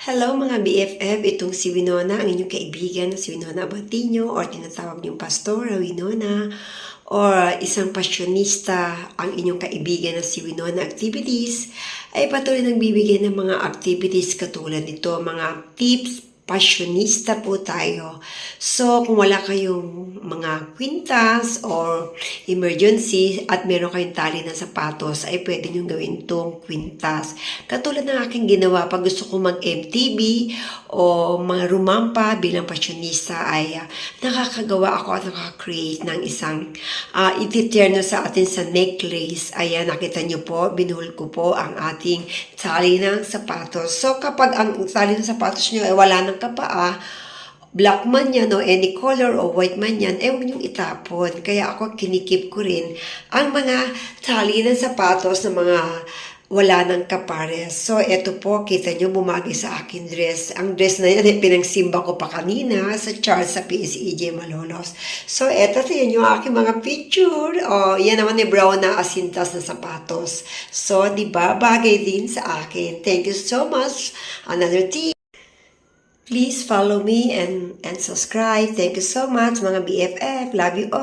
Hello mga BFF, itong si Winona, ang inyong kaibigan na si Winona Abantino or tinatawag niyong Pastora Winona or isang pasyonista ang inyong kaibigan na si Winona Activities ay patuloy nagbibigay ng mga activities katulad nito, mga tips. Pasyonista po tayo. So, kung wala kayong mga kwintas or emergency at meron kayong tali ng sapatos, ay pwede nyo gawin itong kwintas. Katulad ng aking ginawa pag gusto ko mag-MTB o mga rumampa bilang pasyonista ay nakakagawa ako at nakaka-create ng isang ititerno sa atin sa necklace. Ayan, nakita nyo po, binuhol ko po ang ating tali ng sapatos. So, kapag ang tali ng sapatos nyo ay wala ng kapaa, black man yan o any color o white man yan, huwag niyong itapon. Kaya ako kinikip ko rin ang mga tali ng sapatos na mga wala ng kapares. So, eto po, kita nyo, bumagay sa akin dress. Ang dress na yan, pinagsimba ko pa kanina sa Charles sa PSEJ Malolos. So, eto, tingnan nyo aking mga picture. O, yan naman ni brown na asintas na sapatos. So, di ba, bagay din sa akin. Thank you so much. Another tip. Please follow me and subscribe. Thank you so much, mga BFF. Love you all.